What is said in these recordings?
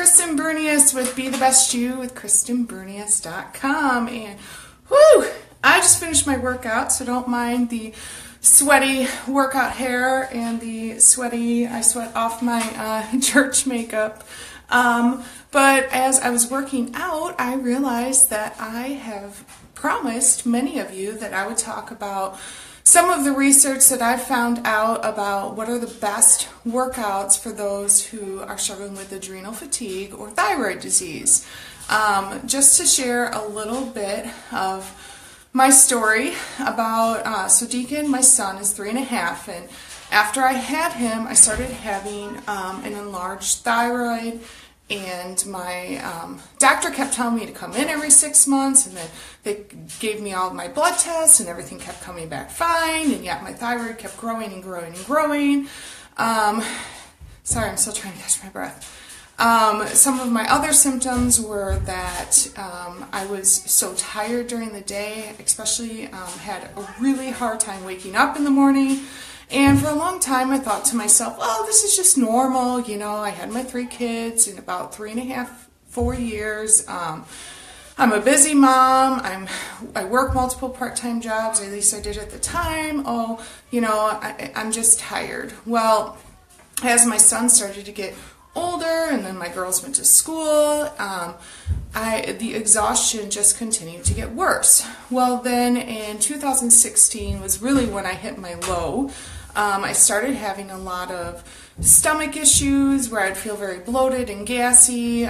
Kristen Bernius with Be the Best You with KristenBernius.com. And whoo, I just finished my workout, so don't mind the sweaty workout hair and the I sweat off my church makeup. But as I was working out, I realized that I have promised many of you that I would talk about some of the research that I've found out about what are the best workouts for those who are struggling with adrenal fatigue or thyroid disease. Just to share a little bit of my story about, so Deacon, my son, is 3.5, and after I had him, I started having an enlarged thyroid. And my doctor kept telling me to come in every 6 months, and then they gave me all of my blood tests, and everything kept coming back fine, and yet my thyroid kept growing and growing and growing. Sorry, I'm still trying to catch my breath. Some of my other symptoms were that I was so tired during the day, especially had a really hard time waking up in the morning. And for a long time, I thought to myself, oh, this is just normal. You know, I had my 3 kids in about 3.5, 4 years. I'm a busy mom. I work multiple part-time jobs, or at least I did at the time. Oh, you know, I'm just tired. Well, as my son started to get older and then my girls went to school, the exhaustion just continued to get worse. Well, then in 2016 was really when I hit my low. I started having a lot of stomach issues where I'd feel very bloated and gassy.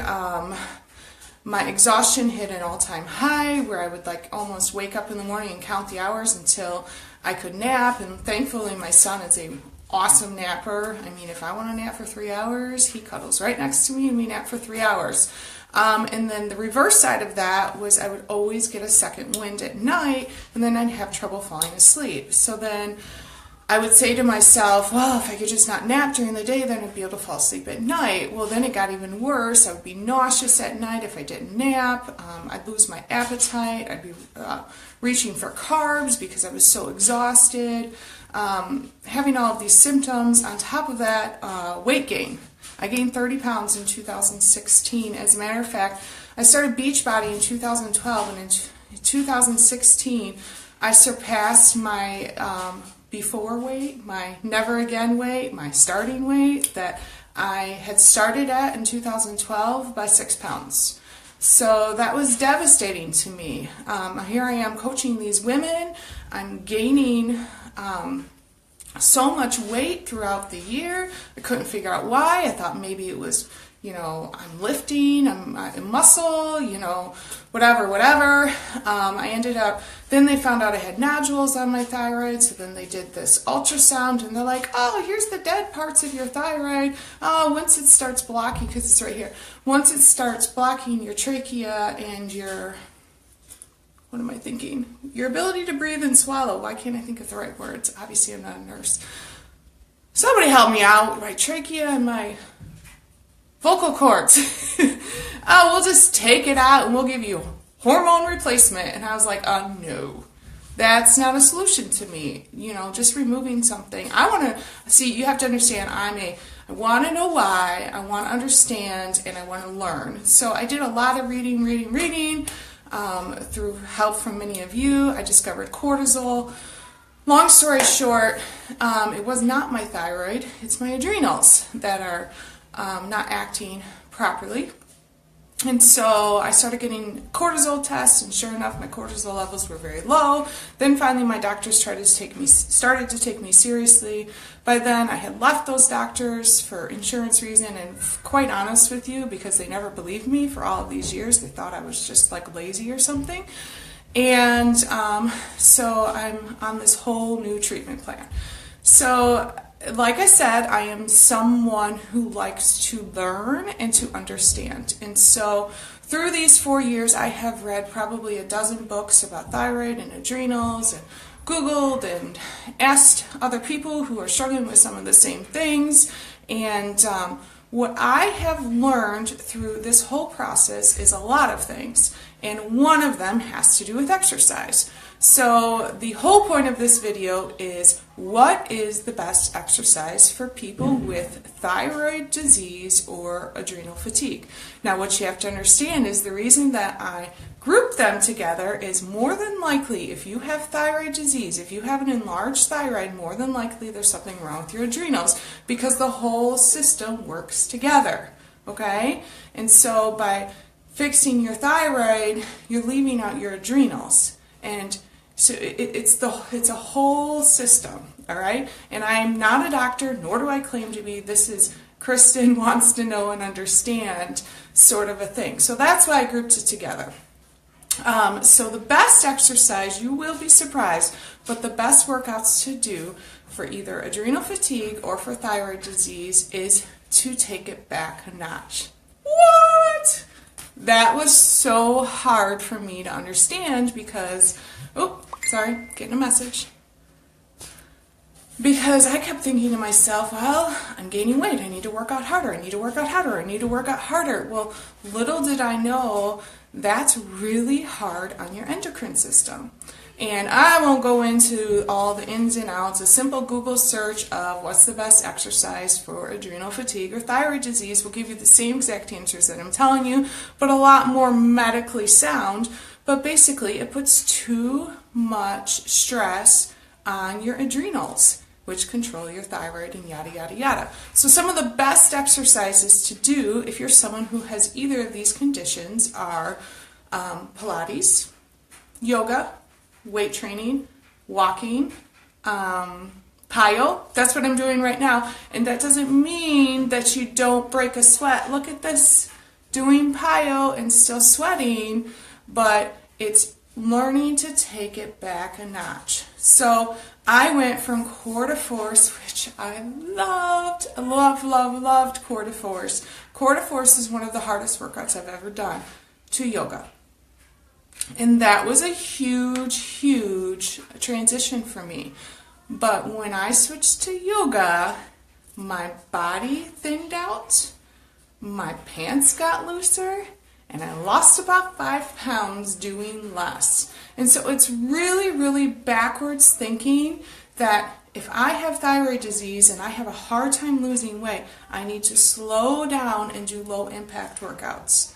My exhaustion hit an all-time high where I would like almost wake up in the morning and count the hours until I could nap. And thankfully my son is a awesome napper. I mean, if I want to nap for 3 hours, he cuddles right next to me and we nap for 3 hours. And then the reverse side of that was I would always get a second wind at night, and then I'd have trouble falling asleep. So then I would say to myself, well, if I could just not nap during the day, then I'd be able to fall asleep at night. Well, then it got even worse. I would be nauseous at night if I didn't nap. I'd lose my appetite. I'd be reaching for carbs because I was so exhausted. Having all of these symptoms. On top of that, weight gain. I gained 30 pounds in 2016. As a matter of fact, I started Beachbody in 2012, and in 2016, I surpassed my before weight, my never again weight, my starting weight that I had started at in 2012 by 6 pounds. So that was devastating to me. Here I am coaching these women. I'm gaining so much weight throughout the year. I couldn't figure out why. I thought maybe it was, you know, I'm lifting, I'm muscle, you know, whatever. I ended up, then they found out I had nodules on my thyroid, so then they did this ultrasound, and they're like, oh, here's the dead parts of your thyroid. Oh, once it starts blocking, because it's right here, once it starts blocking your trachea and your, what am I thinking? Your ability to breathe and swallow. Why can't I think of the right words? Obviously, I'm not a nurse. Somebody help me out. My trachea and my vocal cords. Oh, we'll just take it out and we'll give you hormone replacement. And I was like, no, that's not a solution to me. You know, just removing something. I want to see, you have to understand, I want to know why, I want to understand, and I want to learn. So I did a lot of reading. Through help from many of you, I discovered cortisol. Long story short, it was not my thyroid, it's my adrenals that are not acting properly. And so I started getting cortisol tests, and sure enough, my cortisol levels were very low. Then finally my doctors started to take me seriously. By then I had left those doctors for insurance reason, and quite honest with you, because they never believed me for all of these years. They thought I was just like lazy or something. And so I'm on this whole new treatment plan. So like I said, I am someone who likes to learn and to understand. And so through these 4 years, I have read probably a dozen books about thyroid and adrenals, and Googled and asked other people who are struggling with some of the same things. And what I have learned through this whole process is a lot of things. And one of them has to do with exercise. So the whole point of this video is, what is the best exercise for people with thyroid disease or adrenal fatigue? Now what you have to understand is the reason that I group them together is more than likely if you have thyroid disease, if you have an enlarged thyroid, more than likely there's something wrong with your adrenals, because the whole system works together, okay? And so by fixing your thyroid, you're leaving out your adrenals. And so it's a whole system, all right? And I'm not a doctor, nor do I claim to be. This is Kristen wants to know and understand sort of a thing. So that's why I grouped it together. So the best exercise, you will be surprised, but the best workouts to do for either adrenal fatigue or for thyroid disease is to take it back a notch. What? That was so hard for me to understand because, oh, sorry, getting a message. Because I kept thinking to myself, well, I'm gaining weight, I need to work out harder, I need to work out harder, I need to work out harder. Well, little did I know that's really hard on your endocrine system. And I won't go into all the ins and outs. A simple Google search of what's the best exercise for adrenal fatigue or thyroid disease will give you the same exact answers that I'm telling you, but a lot more medically sound. But basically, it puts too much stress on your adrenals, which control your thyroid and yada, yada, yada. So some of the best exercises to do if you're someone who has either of these conditions are Pilates, yoga, weight training, walking, plyo. That's what I'm doing right now. And that doesn't mean that you don't break a sweat. Look at this, doing plyo and still sweating, but it's learning to take it back a notch. So I went from core to force, which I loved core to force. Core to force is one of the hardest workouts I've ever done, to yoga. And that was a huge transition for me. But when I switched to yoga, my body thinned out, my pants got looser, and I lost about 5 pounds doing less. And so it's really backwards thinking that if I have thyroid disease and I have a hard time losing weight, I need to slow down and do low impact workouts.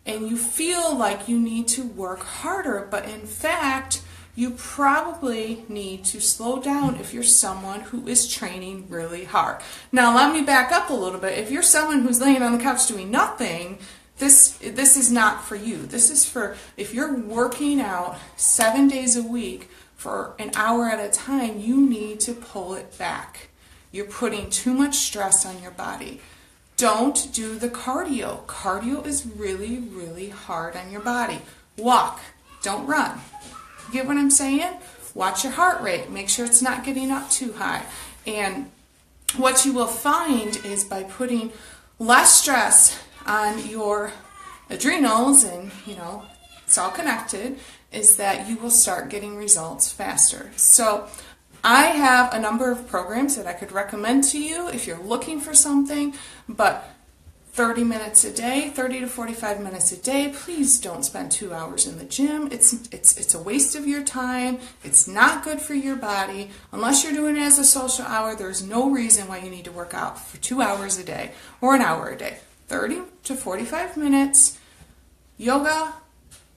And you feel like you need to work harder, but in fact, you probably need to slow down if you're someone who is training really hard. Now, let me back up a little bit. If you're someone who's laying on the couch doing nothing, this is not for you. This is for if you're working out 7 days a week for an hour at a time, you need to pull it back. You're putting too much stress on your body. Don't do the cardio. Cardio is really hard on your body. Walk, don't run. You get what I'm saying? Watch your heart rate. Make sure it's not getting up too high. And what you will find is by putting less stress on your adrenals, and it's all connected, is that you will start getting results faster. So I have a number of programs that I could recommend to you if you're looking for something, but 30 minutes a day, 30 to 45 minutes a day. Please don't spend 2 hours in the gym. It's a waste of your time. It's not good for your body. Unless you're doing it as a social hour, there's no reason why you need to work out for 2 hours a day or an hour a day. 30 to 45 minutes, yoga,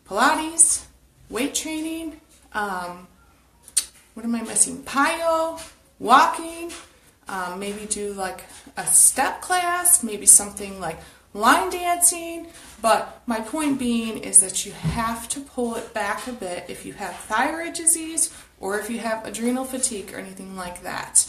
Pilates, weight training, what am I missing? Plyo, walking, maybe do like a step class, maybe something like line dancing. But my point being is that you have to pull it back a bit if you have thyroid disease or if you have adrenal fatigue or anything like that.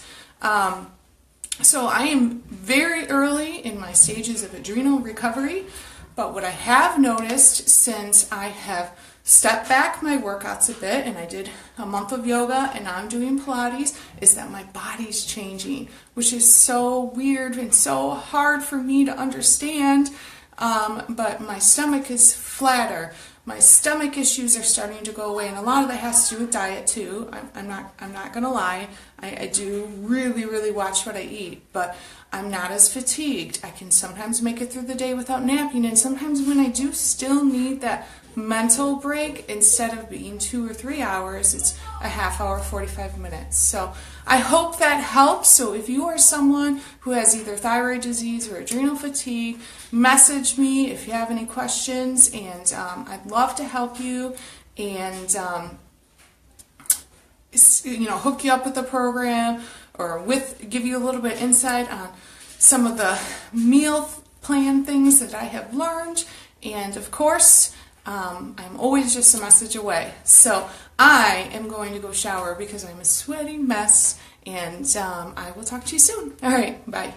So I am very early in my stages of adrenal recovery, but what I have noticed since I have stepped back my workouts a bit, and I did a month of yoga and now I'm doing Pilates, is that my body's changing, which is so weird and so hard for me to understand, but my stomach is flatter. My stomach issues are starting to go away, and a lot of that has to do with diet too. I'm not gonna lie. I do really, really watch what I eat, but I'm not as fatigued. I can sometimes make it through the day without napping, and sometimes when I do still need that mental break, instead of being 2 or 3 hours, it's a half hour, 45 minutes. So I hope that helps. So if you are someone who has either thyroid disease or adrenal fatigue, message me if you have any questions, and I'd love to help you and hook you up with the program, or give you a little bit of insight on some of the meal plan things that I have learned. And of course, I'm always just a message away. So I am going to go shower because I'm a sweaty mess, and I will talk to you soon. All right, bye.